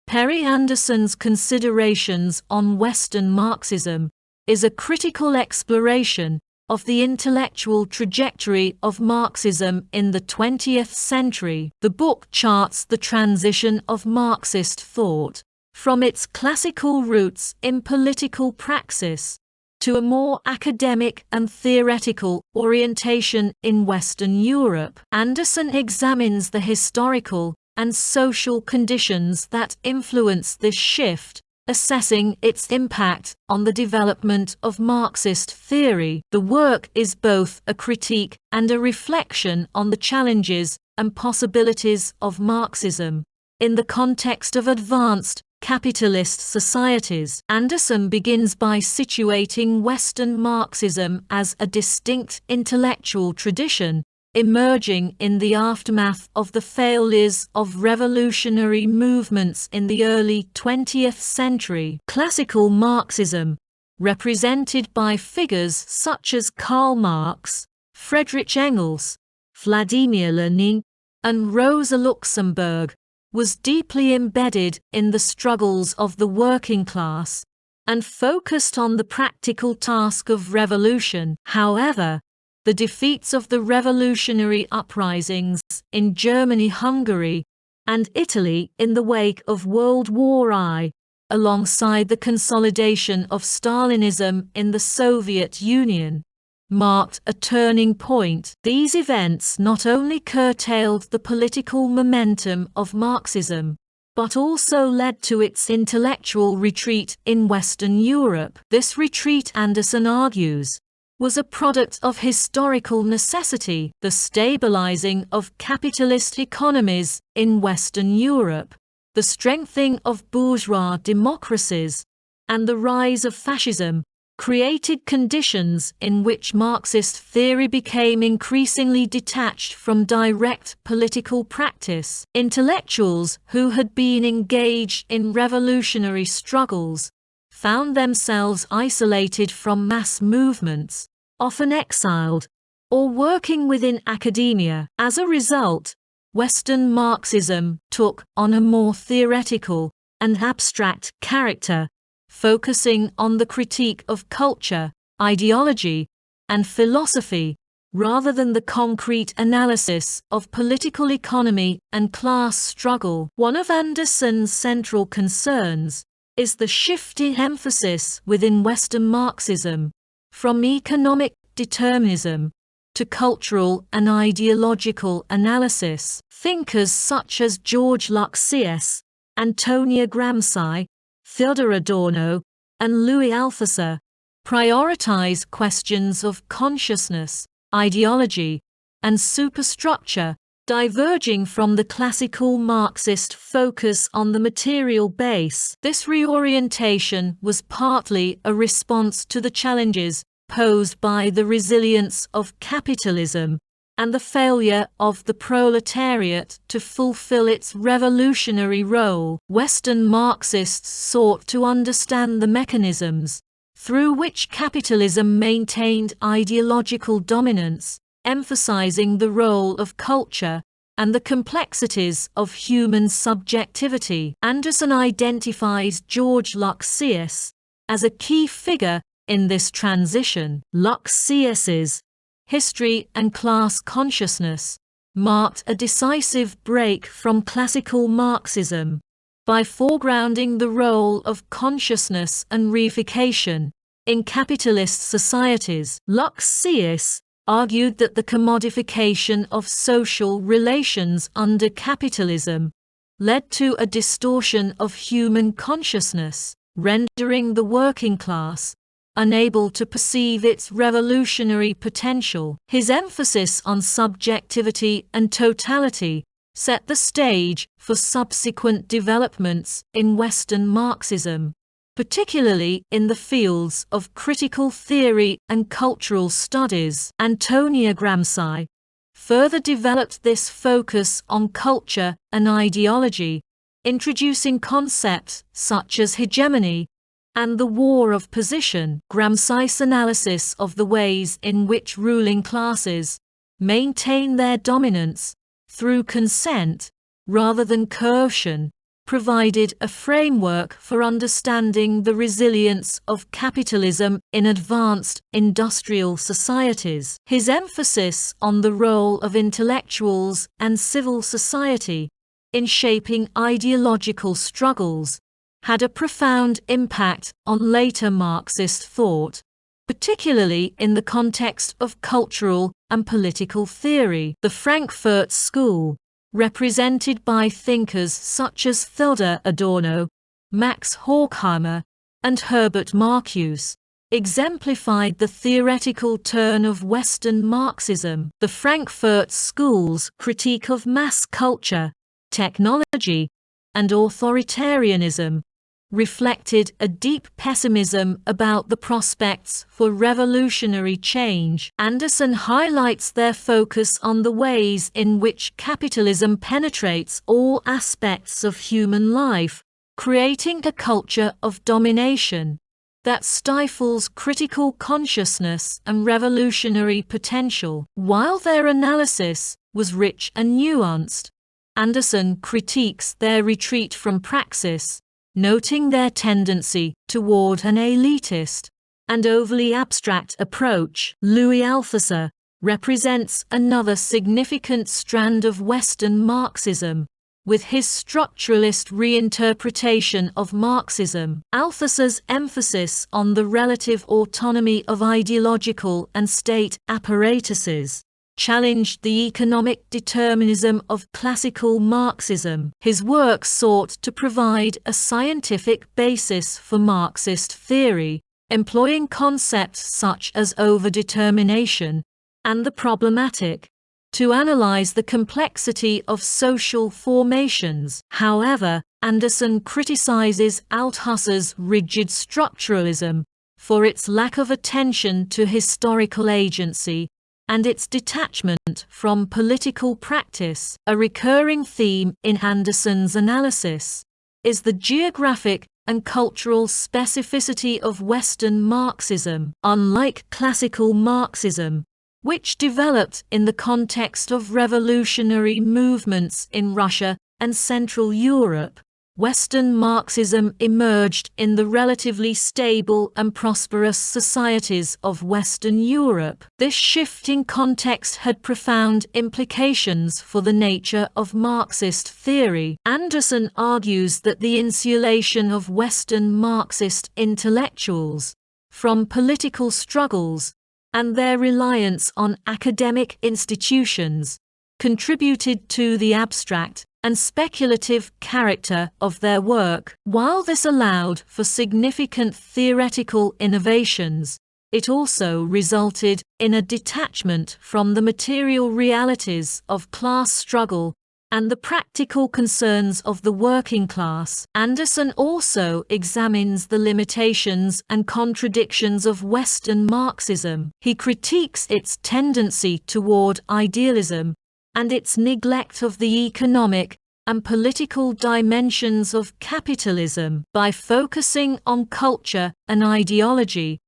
Perry Anderson's Considerations on Western Marxism is a critical exploration of the intellectual trajectory of Marxism in the 20th century. The book charts the transition of Marxist thought from its classical roots in political praxis to a more academic and theoretical orientation in Western Europe. Anderson examines the historical and social conditions that influence this shift, assessing its impact on the development of Marxist theory. The work is both a critique and a reflection on the challenges and possibilities of Marxism in the context of advanced capitalist societies. Anderson begins by situating Western Marxism as a distinct intellectual tradition, emerging in the aftermath of the failures of revolutionary movements in the early 20th century. Classical Marxism, represented by figures such as Karl Marx, Friedrich Engels, Vladimir Lenin, and Rosa Luxemburg, was deeply embedded in the struggles of the working class and focused on the practical task of revolution. However, the defeats of the revolutionary uprisings in Germany, Hungary, and Italy in the wake of World War I, alongside the consolidation of Stalinism in the Soviet Union, marked a turning point. These events not only curtailed the political momentum of Marxism, but also led to its intellectual retreat in Western Europe. This retreat, Anderson argues, was a product of historical necessity, the stabilizing of capitalist economies in Western Europe, the strengthening of bourgeois democracies, and the rise of fascism created conditions in which Marxist theory became increasingly detached from direct political practice. Intellectuals who had been engaged in revolutionary struggles found themselves isolated from mass movements, often exiled, or working within academia. As a result, Western Marxism took on a more theoretical and abstract character, focusing on the critique of culture, ideology, and philosophy, rather than the concrete analysis of political economy and class struggle. One of Anderson's central concerns is the shift in emphasis within Western Marxism from economic determinism to cultural and ideological analysis. Thinkers such as George Lukács, Antonio Gramsci, Theodor Adorno, and Louis Althusser prioritize questions of consciousness, ideology, and superstructure, diverging from the classical Marxist focus on the material base. This reorientation was partly a response to the challenges posed by the resilience of capitalism and the failure of the proletariat to fulfill its revolutionary role. Western Marxists sought to understand the mechanisms through which capitalism maintained ideological dominance, emphasizing the role of culture and the complexities of human subjectivity. Anderson identifies George Lukács as a key figure in this transition. Lukács's History and Class Consciousness marked a decisive break from classical Marxism by foregrounding the role of consciousness and reification in capitalist societies. Lukács argued that the commodification of social relations under capitalism led to a distortion of human consciousness, rendering the working class unable to perceive its revolutionary potential. His emphasis on subjectivity and totality set the stage for subsequent developments in Western Marxism, particularly in the fields of critical theory and cultural studies. Antonio Gramsci further developed this focus on culture and ideology, introducing concepts such as hegemony and the war of position. Gramsci's analysis of the ways in which ruling classes maintain their dominance through consent rather than coercion provided a framework for understanding the resilience of capitalism in advanced industrial societies. His emphasis on the role of intellectuals and civil society in shaping ideological struggles had a profound impact on later Marxist thought, particularly in the context of cultural and political theory. The Frankfurt School, represented by thinkers such as Theodor Adorno, Max Horkheimer, and Herbert Marcuse, exemplified the theoretical turn of Western Marxism. The Frankfurt School's critique of mass culture, technology, and authoritarianism reflected a deep pessimism about the prospects for revolutionary change. Anderson highlights their focus on the ways in which capitalism penetrates all aspects of human life, creating a culture of domination that stifles critical consciousness and revolutionary potential. While their analysis was rich and nuanced, Anderson critiques their retreat from praxis, noting their tendency toward an elitist and overly abstract approach. Louis Althusser represents another significant strand of Western Marxism, with his structuralist reinterpretation of Marxism. Althusser's emphasis on the relative autonomy of ideological and state apparatuses challenged the economic determinism of classical Marxism. His work sought to provide a scientific basis for Marxist theory, employing concepts such as overdetermination and the problematic to analyze the complexity of social formations. However, Anderson criticizes Althusser's rigid structuralism for its lack of attention to historical agency and its detachment from political practice. A recurring theme in Anderson's analysis is the geographic and cultural specificity of Western Marxism. Unlike classical Marxism, which developed in the context of revolutionary movements in Russia and Central Europe, Western Marxism emerged in the relatively stable and prosperous societies of Western Europe. This shifting context had profound implications for the nature of Marxist theory. Anderson argues that the insulation of Western Marxist intellectuals from political struggles and their reliance on academic institutions contributed to the abstract and speculative character of their work. While this allowed for significant theoretical innovations, it also resulted in a detachment from the material realities of class struggle and the practical concerns of the working class. Anderson also examines the limitations and contradictions of Western Marxism. He critiques its tendency toward idealism and its neglect of the economic and political dimensions of capitalism. By focusing on culture and ideology,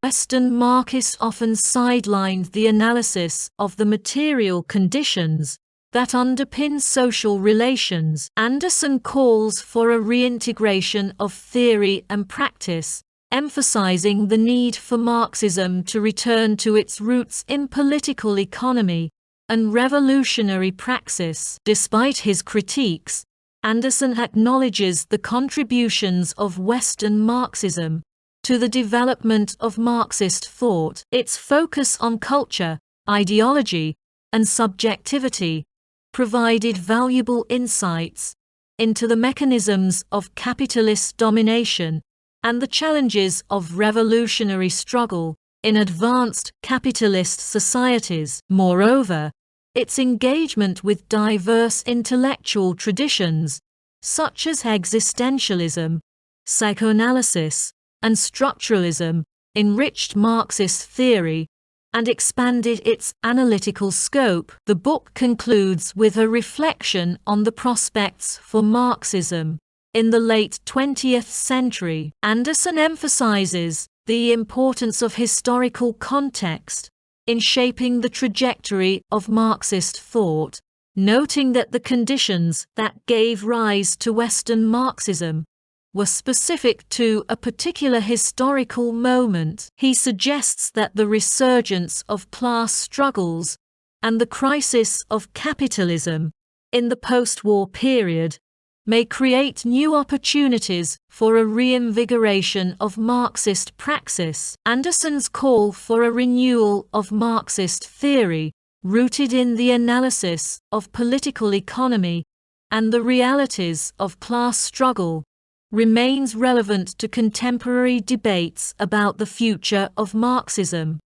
Western Marxists often sidelined the analysis of the material conditions that underpin social relations. Anderson calls for a reintegration of theory and practice, emphasizing the need for Marxism to return to its roots in political economy and revolutionary praxis. Despite his critiques, Anderson acknowledges the contributions of Western Marxism to the development of Marxist thought. Its focus on culture, ideology, and subjectivity provided valuable insights into the mechanisms of capitalist domination and the challenges of revolutionary struggle in advanced capitalist societies. Moreover, its engagement with diverse intellectual traditions, such as existentialism, psychoanalysis, and structuralism, enriched Marxist theory and expanded its analytical scope. The book concludes with a reflection on the prospects for Marxism in the late 20th century. Anderson emphasizes the importance of historical context in shaping the trajectory of Marxist thought, Noting that the conditions that gave rise to Western Marxism were specific to a particular historical moment, he suggests that the resurgence of class struggles and the crisis of capitalism in the post-war period may create new opportunities for a reinvigoration of Marxist praxis. Anderson's call for a renewal of Marxist theory, rooted in the analysis of political economy and the realities of class struggle, remains relevant to contemporary debates about the future of Marxism.